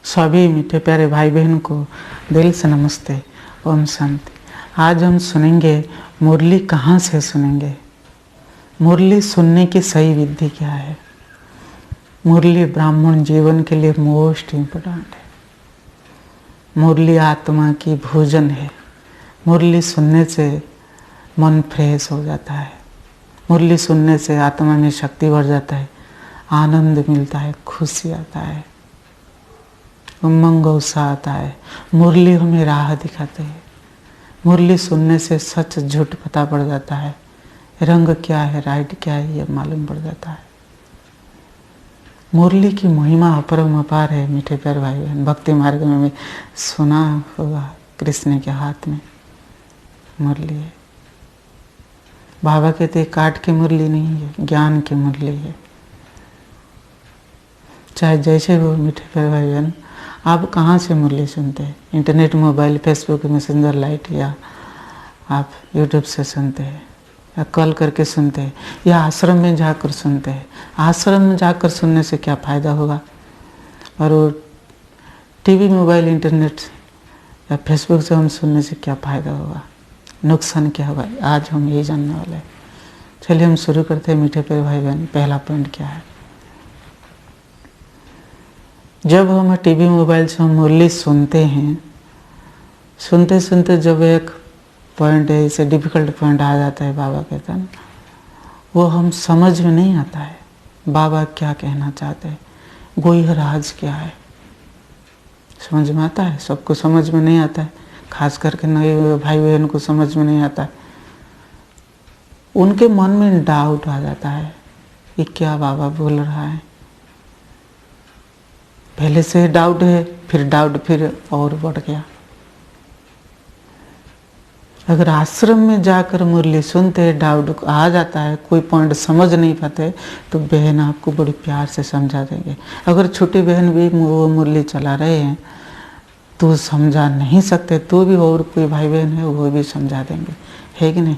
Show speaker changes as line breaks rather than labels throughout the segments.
सभी मीठे प्यारे भाई बहन को दिल से नमस्ते। ओम शांति। आज हम सुनेंगे मुरली। कहाँ से सुनेंगे? मुरली सुनने की सही विधि क्या है? मुरली ब्राह्मण जीवन के लिए मोस्ट इम्पोर्टेंट है। मुरली आत्मा की भोजन है। मुरली सुनने से मन फ्रेश हो जाता है। मुरली सुनने से आत्मा में शक्ति बढ़ जाता है, आनंद मिलता है, खुशी आता है, उमंग उत्साह आता है। मुरली हमें राह दिखाते हैं। मुरली सुनने से सच झूठ पता पड़ जाता है, रंग क्या है, राइट क्या है, ये मालूम पड़ जाता है। मुरली की महिमा अपरम अपार है मीठे प्यारे भाई बहन। भक्ति मार्ग में भी सुना होगा, कृष्ण के हाथ में मुरली है। बाबा कहते काट की मुरली नहीं है, ज्ञान की मुरली है। चाहे जैसे वो मीठे प्यारे भाई बहन, आप कहाँ से मुरली सुनते हैं? Internet, mobile, Facebook, messenger, light, या आप यूट्यूब से सुनते हैं, या कॉल करके सुनते हैं, या आश्रम में जाकर सुनते हैं? आश्रम में जाकर सुनने से क्या फ़ायदा होगा? और वो टीवी, मोबाइल, इंटरनेट या फेसबुक से हम सुनने से क्या फ़ायदा होगा? नुकसान क्या होगा? आज हम यही जानने वाले हैं। चलिए हम शुरू करते हैं मीठे प्यारे भाई बहन। पहला पॉइंट क्या है? जब हम टीवी, मोबाइल से हम मुरली सुनते हैं, सुनते सुनते जब एक पॉइंट है, इसे डिफ़िकल्ट पॉइंट आ जाता है, बाबा कहते हैं, वो हम समझ में नहीं आता है बाबा क्या कहना चाहते हैं, गोई राज क्या है। समझ में आता है? सबको समझ में नहीं आता है, खास करके नए भाई बहन को समझ में नहीं आता है। उनके मन में डाउट आ जाता है, ये क्या बाबा बोल रहा है। पहले से डाउट है, फिर डाउट फिर और बढ़ गया। अगर आश्रम में जाकर मुरली सुनते, डाउट आ जाता है, कोई पॉइंट समझ नहीं पाते, तो बहन आपको बड़ी प्यार से समझा देंगे। अगर छोटी बहन भी वो मुरली चला रहे हैं तो समझा नहीं सकते, तो भी और कोई भाई बहन है वो भी समझा देंगे, है कि नहीं?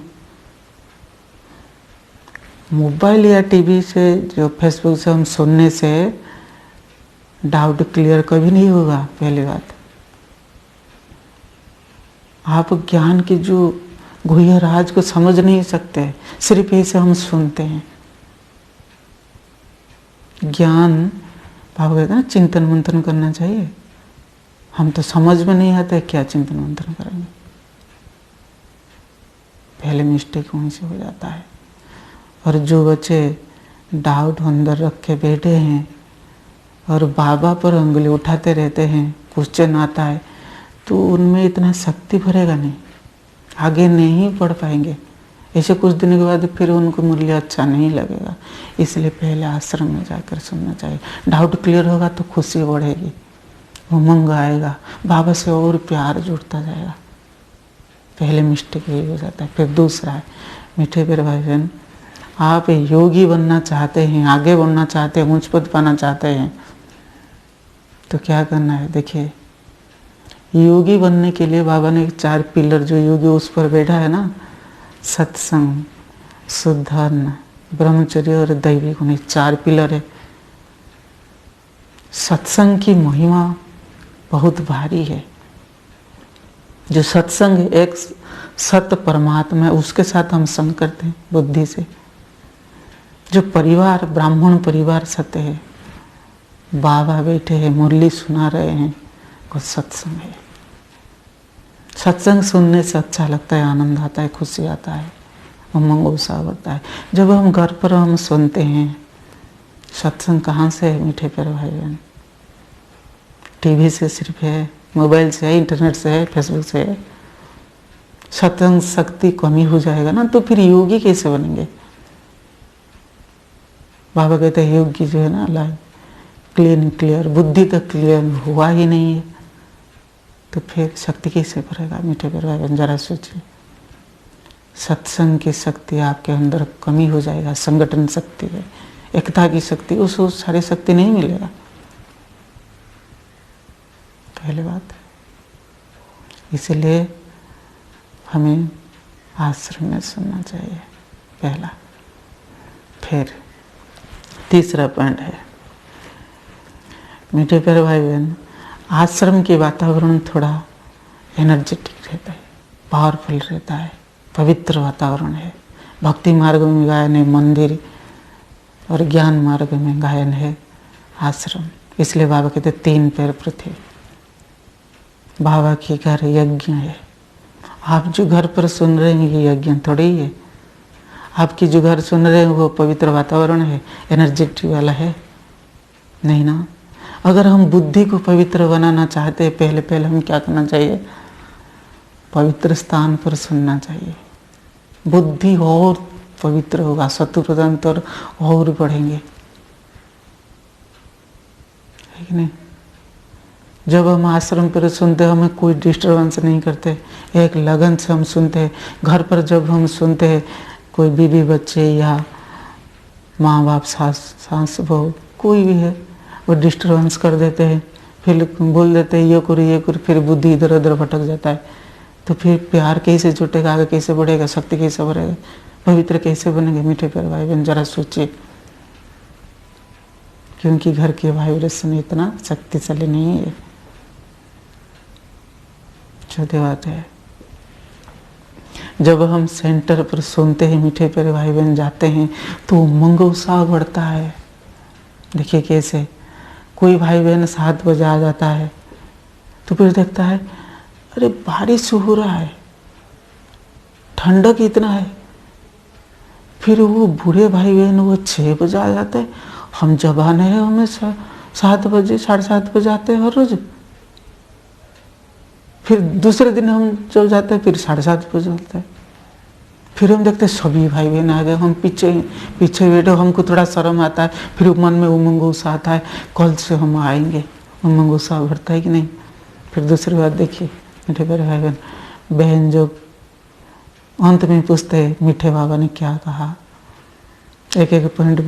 मोबाइल या टीवी से, जो फेसबुक से हम सुनने से डाउट क्लियर कभी नहीं होगा। पहली बात, आप ज्ञान की जो गुह्य राज को समझ नहीं सकते, सिर्फ ऐसे हम सुनते हैं। ज्ञान बाबा कहते हैं चिंतन मंथन करना चाहिए। हम तो समझ में नहीं आता है, क्या चिंतन मंथन करेंगे? पहले मिस्टेक वहीं से हो जाता है। और जो बच्चे डाउट अंदर रख के बैठे हैं और बाबा पर उंगली उठाते रहते हैं, क्वेश्चन आता है, तो उनमें इतना शक्ति भरेगा नहीं, आगे नहीं पढ़ पाएंगे। ऐसे कुछ दिनों के बाद फिर उनको मुरली अच्छा नहीं लगेगा। इसलिए पहले आश्रम में जाकर सुनना चाहिए। डाउट क्लियर होगा तो खुशी बढ़ेगी, उमंग आएगा, बाबा से और प्यार जुड़ता जाएगा। पहले मिस्टेक यही हो जाता है। फिर दूसरा है, मीठे प्यारे भाई बहन, आप योगी बनना चाहते हैं, आगे बढ़ना चाहते हैं, उच्च पद पाना चाहते हैं, तो क्या करना है? देखिए, योगी बनने के लिए बाबा ने 4 पिलर, जो योगी उस पर बैठा है ना, सत्संग, शुद्ध अन्न, ब्रह्मचर्य और दैवी गुण, 4 पिलर है। सत्संग की महिमा बहुत भारी है। जो सत्संग, एक सत्य परमात्मा है, उसके साथ हम संग करते हैं बुद्धि से। जो परिवार, ब्राह्मण परिवार सत्य है, बाबा बैठे हैं, मुरली सुना रहे हैं, वो सत्संग है। सत्संग सुनने से अच्छा लगता है, आनंद आता है, खुशी आता है, उमंग उत्साह बढ़ता है। जब हम घर पर हम सुनते हैं, सत्संग कहाँ से है मीठे प्यारे भाई बहन? टीवी से सिर्फ है, मोबाइल से है, इंटरनेट से है, फेसबुक से है। सत्संग शक्ति कमी हो जाएगा ना, तो फिर योगी कैसे बनेंगे? बाबा कहते हैं योगी जो है ना, लाइफ क्लियर, बुद्धि तक क्लियर हुआ ही नहीं है, तो फिर शक्ति कैसे भरेगा? मीठे प्यारे भाई बहन, जरा सोचिए। सत्संग की शक्ति आपके अंदर कमी हो जाएगा। संगठन शक्ति है, एकता की शक्ति, उसको सारी शक्ति नहीं मिलेगा। पहली बात, इसलिए हमें आश्रम में सुनना चाहिए, पहला। फिर तीसरा पॉइंट है, मीठे प्यारे भाई बहन, आश्रम के वातावरण थोड़ा एनर्जेटिक रहता है, पावरफुल रहता है, पवित्र वातावरण है। भक्ति मार्ग में गायन है मंदिर, और ज्ञान मार्ग में गायन है आश्रम। इसलिए बाबा कहते 3 पैर पृथ्वी। बाबा के घर यज्ञ है। आप जो घर पर सुन रहे हैं ये यज्ञ थोड़ी ही है। आपकी जो घर सुन रहे हैं वो पवित्र वातावरण है, एनर्जेटिक वाला है नहीं ना। अगर हम बुद्धि को पवित्र बनाना चाहते हैं, पहले पहले हम क्या करना चाहिए? पवित्र स्थान पर सुनना चाहिए। बुद्धि और पवित्र होगा, शत्रुतंत्र और बढ़ेंगे, है कि नहीं? जब हम आश्रम पर सुनते हमें कोई डिस्टर्बेंस नहीं करते, एक लगन से हम सुनते हैं। घर पर जब हम सुनते हैं कोई बीवी बच्चे या माँ बाप सास बहू कोई भी है, वो डिस्टर्बेंस कर देते हैं, फिर बोल देते हैं ये करो, फिर बुद्धि इधर उधर भटक जाता है। तो फिर प्यार कैसे जुटेगा, आगे कैसे बढ़ेगा, शक्ति कैसे बढ़ेगा, पवित्र कैसे बनेंगे? मीठे प्यारे भाई बहन जरा सोचिए, क्योंकि घर के वाइब्रेशन इतना शक्तिशाली नहीं है। छोटी बात है, जब हम सेंटर पर सुनते हैं, मीठे प्यारे भाई बहन जाते हैं तो उमंग उत्साह बढ़ता है। देखिए कैसे कोई भाई बहन 7 बजे आ जाता है तो फिर देखता है अरे बारिश हो रहा है, ठंडक इतना है। फिर वो बूढ़े भाई बहन वो 6 बजे आ जाते हैं। हम जवान है, हमें 7 बजे 7:30 बजे आते हैं हर रोज। फिर दूसरे दिन हम चल जाते हैं, फिर 7:30 बजे होता है। फिर हम देखते हैं सभी भाई बहन आ गए, हम पीछे बैठे, हमको थोड़ा शर्म आता है, फिर मन में उमंग उत्साह आता है, कल से हम आएंगे, उमंग उत्साह बढ़ता है कि नहीं? फिर दूसरी बात देखिए मीठे प्यारे भाई बहन, बहन जो अंत में पूछते हैं मीठे बाबा ने क्या कहा, एक पॉइंट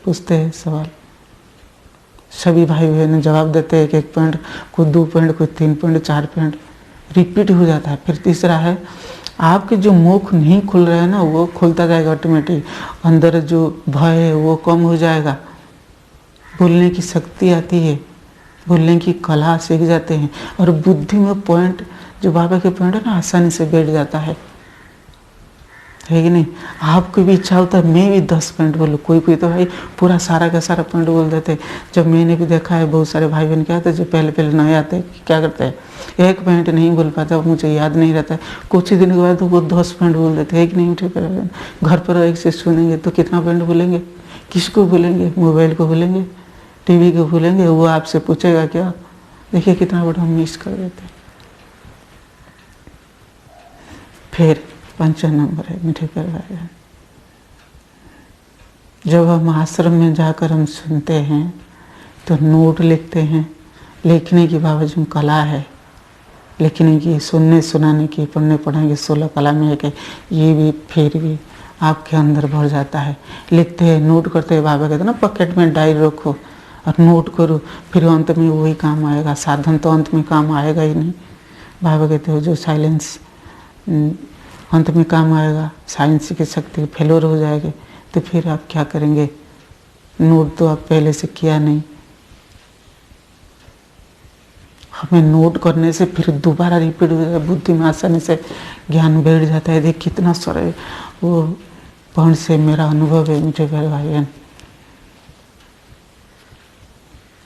पूछते हैं सवाल, सभी भाई बहन जवाब देते हैं एक पॉइंट, कोई 2 पॉइंट, कोई 3 पॉइंट, 4 पॉइंट, रिपीट हो जाता है। फिर तीसरा है आपके जो मुख नहीं खुल रहा है ना, वो खुलता जाएगा ऑटोमेटिक। अंदर जो भय है वो कम हो जाएगा, बोलने की शक्ति आती है, बोलने की कला सीख जाते हैं, और बुद्धि में पॉइंट जो बाबा के पॉइंट है ना आसानी से बैठ जाता है कि नहीं? आपकी भी इच्छा होता है मैं भी 10 पॉइंट बोलूँ, कोई तो भाई पूरा सारा का सारा पॉइंट बोल देते। जब मैंने भी देखा है बहुत सारे भाई बहन क्या होते हैं जो पहले नए आते क्या करते हैं, 1 पॉइंट नहीं बोल पाता, मुझे याद नहीं रहता है, कुछ ही दिन के बाद तो वो 10 पॉइंट बोल देते हैं। एक नहीं उठे बहन, घर पर एक से सुनेंगे तो कितना पॉइंट बोलेंगे? किसको बोलेंगे? मोबाइल को बोलेंगे, टीवी को बोलेंगे, वो आपसे पूछेगा क्या? देखिए कितना बड़ा हम मिस कर देते हैं। फिर 5 नंबर है मीठे प्यारे भाई बहन, जब हम आश्रम में जाकर हम सुनते हैं तो नोट लिखते हैं। लिखने की बाबा जो कला है, लिखने की, सुनने सुनाने की, पढ़ने पढ़ाने की 16 कला में एक है, ये भी फिर भी आपके अंदर भर जाता है। लिखते हैं, नोट करते हैं। बाबा कहते हैं ना पॉकेट में डायरी रखो और नोट करो, फिर अंत में वही काम आएगा। साधन तो अंत में काम आएगा ही नहीं। बाबा कहते हो जो साइलेंस अंत में काम आएगा, साइंस की शक्ति फेलोर हो जाएगी, तो फिर आप क्या करेंगे? नोट तो आप पहले से किया नहीं। हमें नोट करने से फिर दोबारा रिपीट हो जाएगा, बुद्धि में आसानी से ज्ञान बैठ जाता है। देख कितना सारे वो पॉइंट से मेरा अनुभव है मीठे प्यारे भाई बहन।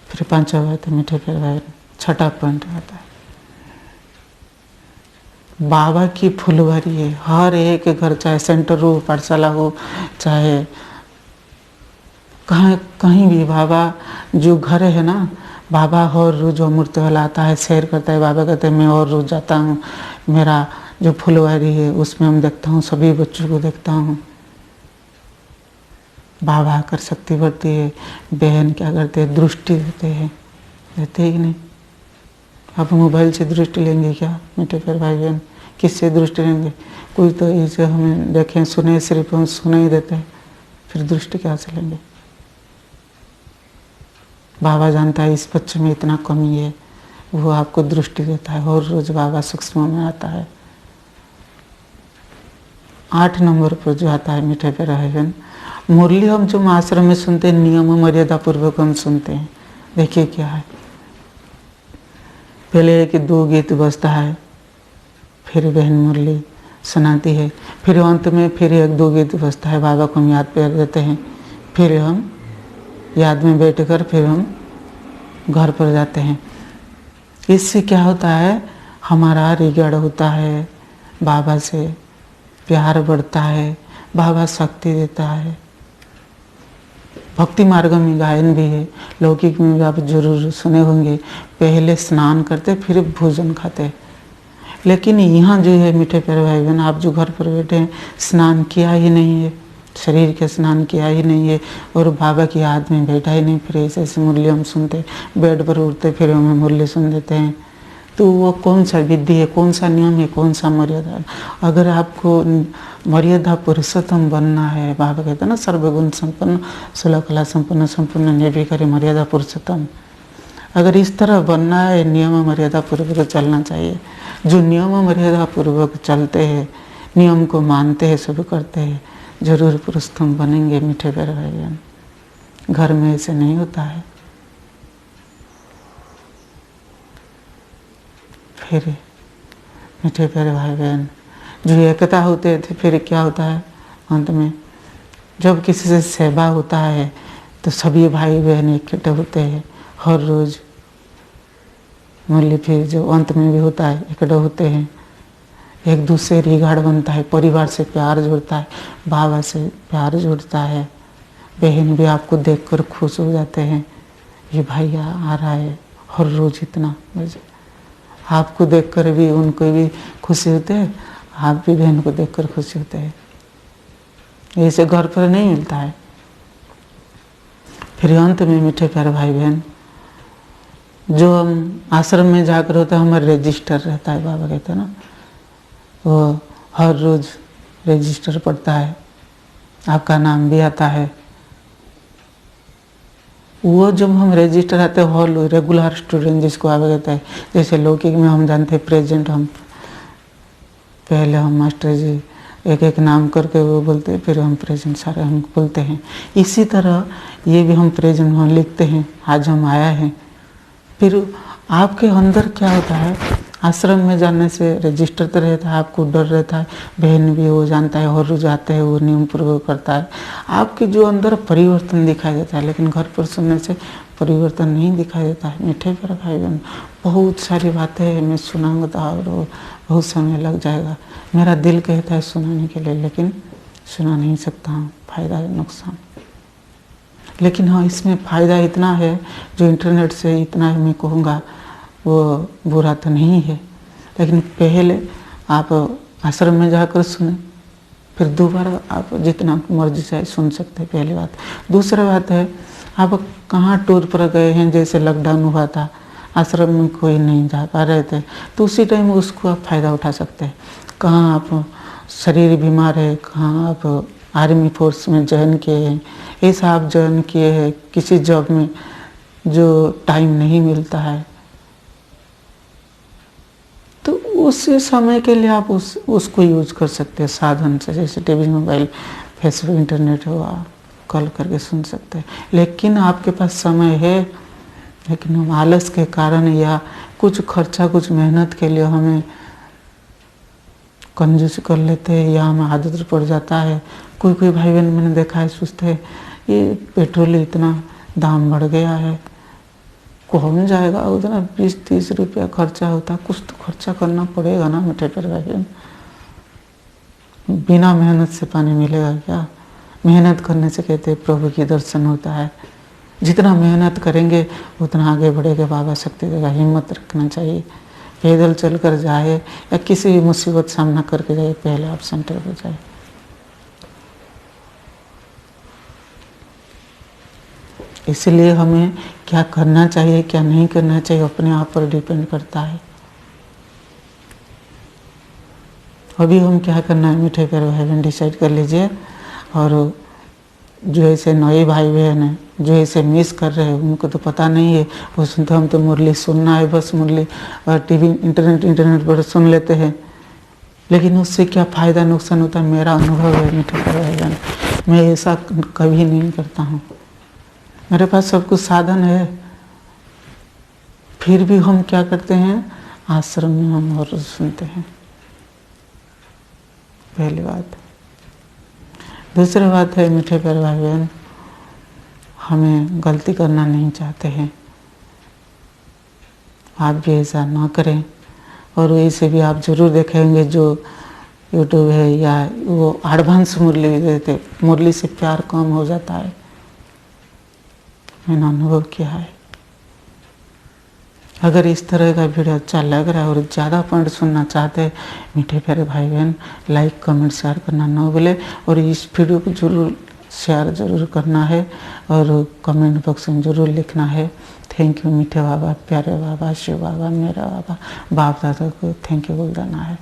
फिर 5वां बात है मीठे प्यारे भाई बहन, 6ठा पॉइंट आता है बाबा की फुलवारी है। हर एक घर, चाहे सेंटर हो, पाठशाला हो, चाहे कहीं भी, बाबा जो घर है ना, बाबा हर रोज अमृत वाला आता है, शेयर करता है। बाबा कहते हैं मैं और रोज जाता हूँ, मेरा जो फुलवारी है उसमें हम देखता हूँ, सभी बच्चों को देखता हूँ। बाबा आकर शक्ति बढ़ती है। बहन क्या करते हैं? दृष्टि देते हैं, देते ही नहीं। आप मोबाइल से दृष्टि लेंगे क्या मीठे प्यारे भाई बहन? किससे दृष्टि लेंगे? कोई तो इसे हमें देखें सुने, सिर्फ हम सुने ही देते हैं, फिर दृष्टि क्या से लेंगे? बाबा जानता है इस बच्चे में इतना कमी है, वो आपको दृष्टि देता है, और रोज बाबा सूक्ष्म में आता है। 8 नंबर पर जो आता है मीठे प्यारे भाई बहन, मुरली हम जो आश्रम में सुनते हैं, नियम मर्यादा पूर्वक हम सुनते हैं। देखिए क्या है, पहले एक 2 गीत बजता है, फिर बहन मुरली सुनाती है, फिर अंत में फिर 1-2 गीत बजता है, बाबा को हम याद कर देते हैं, फिर हम याद में बैठकर फिर हम घर पर जाते हैं। इससे क्या होता है, हमारा रिगड़ होता है, बाबा से प्यार बढ़ता है, बाबा शक्ति देता है। भक्ति मार्ग में गायन भी है, लौकिक में भी आप जरूर सुने होंगे, पहले स्नान करते फिर भोजन खाते। लेकिन यहाँ जो है मीठे प्यारे भाई बहन, आप जो घर पर बैठे हैं, स्नान किया ही नहीं है, शरीर के स्नान किया ही नहीं है, और बाबा की याद में बैठा ही नहीं, फिर ऐसे ऐसे मुरली हम सुनते, बेड पर उठते फिर हमें मुरली सुन देते हैं। तो वो कौन सा विधि है, कौन सा नियम है, कौन सा मर्यादा है? अगर आपको मर्यादा पुरुषोत्तम बनना है, बाबा कहते हैं ना, सर्वगुण संपन्न, 16 कला संपन्न, संपूर्ण निर्विकारी मर्यादा पुरुषोत्तम। अगर इस तरह बनना है, नियम मर्यादा पूर्वक चलना चाहिए। जो नियम मर्यादा पूर्वक चलते हैं, नियम को मानते हैं, सब करते हैं, जरूर पुरुषोत्तम बनेंगे मीठे प्यारे भाई बहन। घर में ऐसे नहीं होता है। फिर मीठे प्यारे भाई बहन, जो एकता होते थे, फिर क्या होता है अंत में, जब किसी से सेवा होता है तो सभी भाई बहन इकट्ठे होते हैं हर रोज मुरली, फिर जो अंत में भी होता है इकट्ठे होते हैं, एक दूसरे रिगाड़ बनता है, परिवार से प्यार जुड़ता है, बाबा से प्यार जुड़ता है। बहन भी आपको देखकर खुश हो जाते हैं, ये भाई आ रहा है हर रोज इतना बजे। आपको देखकर भी उनको भी खुशी होते है, आप भी बहन को देखकर खुशी होते हैं। ऐसे घर पर नहीं मिलता है। फिर अंत में मीठे प्यारे भाई बहन, जो हम आश्रम में जाकर होता है, हमारा रजिस्टर रहता है, बाबा कहते हैं ना, वो हर रोज रजिस्टर पढ़ता है, आपका नाम भी आता है। वो जब हम रजिस्टर आते हैं, हॉल रेगुलर स्टूडेंट जिसको बाबा कहता है, जैसे लौकिक में हम जानते हैं प्रेजेंट, हम पहले हम मास्टर जी एक एक नाम करके वो बोलते हैं, फिर हम प्रेजेंट सारे हम बोलते हैं। इसी तरह ये भी हम प्रेजेंट हम लिखते हैं, आज हम आया हैं। फिर आपके अंदर क्या होता है, आश्रम में जाने से रजिस्टर तो रहता है, आपको डर रहता है, बहन भी वो जानता है, और रोज आते हैं, वो नियम पूर्वक करता है, आपके जो अंदर परिवर्तन दिखाई देता है। लेकिन घर पर सुनने से परिवर्तन नहीं दिखाई देता है। मीठे प्यारे भाई बहन, बहुत सारी बातें हैं, मैं सुनाऊंगा तो और बहुत समय लग जाएगा। मेरा दिल कहता है सुनाने के लिए, लेकिन सुना नहीं सकता हूँ, फायदा नुकसान। लेकिन हाँ, इसमें फ़ायदा इतना है, जो इंटरनेट से इतना मैं कहूँगा वो बुरा तो नहीं है। लेकिन पहले आप आश्रम में जाकर सुने, फिर दोबारा आप जितना मर्जी चाहे सुन सकते हैं, पहली बात। दूसरा बात है, आप कहाँ टूर पर गए हैं, जैसे लॉकडाउन हुआ था, आश्रम में कोई नहीं जा पा रहे थे, तो उसी टाइम उसको आप फ़ायदा उठा सकते हैं। कहाँ आप शरीर बीमार है, कहाँ आप आर्मी फोर्स में ज्वाइन किए हैं, ऐसा आप ज्वाइन किए हैं, किसी जॉब में जो टाइम नहीं मिलता है, तो उस समय के लिए आप उसको यूज कर सकते हैं साधन से, जैसे टीवी, मोबाइल, फेसबुक, इंटरनेट हो, आप कॉल करके सुन सकते हैं। लेकिन आपके पास समय है, लेकिन हम आलस के कारण या कुछ खर्चा, कुछ मेहनत के लिए हमें कंजूस कर लेते हैं, या हमें आदत पड़ जाता है। कोई कोई भाई बहन मैंने देखा है, सोचते हैं ये पेट्रोल इतना दाम बढ़ गया है, कौन जाएगा उतना, 20-30 रुपया खर्चा होता, कुछ तो खर्चा करना पड़ेगा ना मीठे प्यारे भाई बहन। बिना मेहनत से पानी मिलेगा क्या? मेहनत करने से कहते हैं प्रभु की दर्शन होता है। जितना मेहनत करेंगे उतना आगे बढ़ेगा, बाबा शक्ति देगा। हिम्मत रखना चाहिए, पैदल चल कर जाए या किसी भी मुसीबत सामना करके जाए, पहले आप सेंटर पर जाए। इसलिए हमें क्या करना चाहिए, क्या नहीं करना चाहिए, अपने आप पर डिपेंड करता है। अभी हम क्या करना है मीठे प्यारे भाई बहन, डिसाइड कर लीजिए। और जो ऐसे नए भाई बहन हैं, जो ऐसे मिस कर रहे हैं, उनको तो पता नहीं है, वो सुनते हम तो मुरली सुनना है, बस मुरली टीवी, इंटरनेट पर सुन लेते हैं। लेकिन उससे क्या फ़ायदा नुकसान होता है, मेरा अनुभव है मीठे प्यारे भाई बहन, मैं ऐसा कभी नहीं करता हूँ। मेरे पास सब कुछ साधन है, फिर भी हम क्या करते हैं, आश्रम में हम और सुनते हैं। पहली बात। दूसरी बात है मीठे प्यारे भाई बहन, हमें गलती करना नहीं चाहते हैं, आप भी ऐसा ना करें। और वैसे भी आप जरूर देखेंगे जो यूट्यूब है या वो एडवांस मुरली देते, मुरली से प्यार कम हो जाता है, मैंने अनुभव किया है। अगर इस तरह का वीडियो अच्छा लग रहा है और ज़्यादा पॉइंट सुनना चाहते हैं मीठे प्यारे भाई बहन, लाइक कमेंट शेयर करना ना भूले। और इस वीडियो को जरूर शेयर जरूर करना है और कमेंट बॉक्स में जरूर लिखना है थैंक यू मीठे बाबा, प्यारे बाबा, शिव बाबा, मेरा बाबा, बाप दादा को थैंक यू बोल देना है।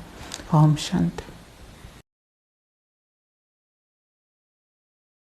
ओम शांति।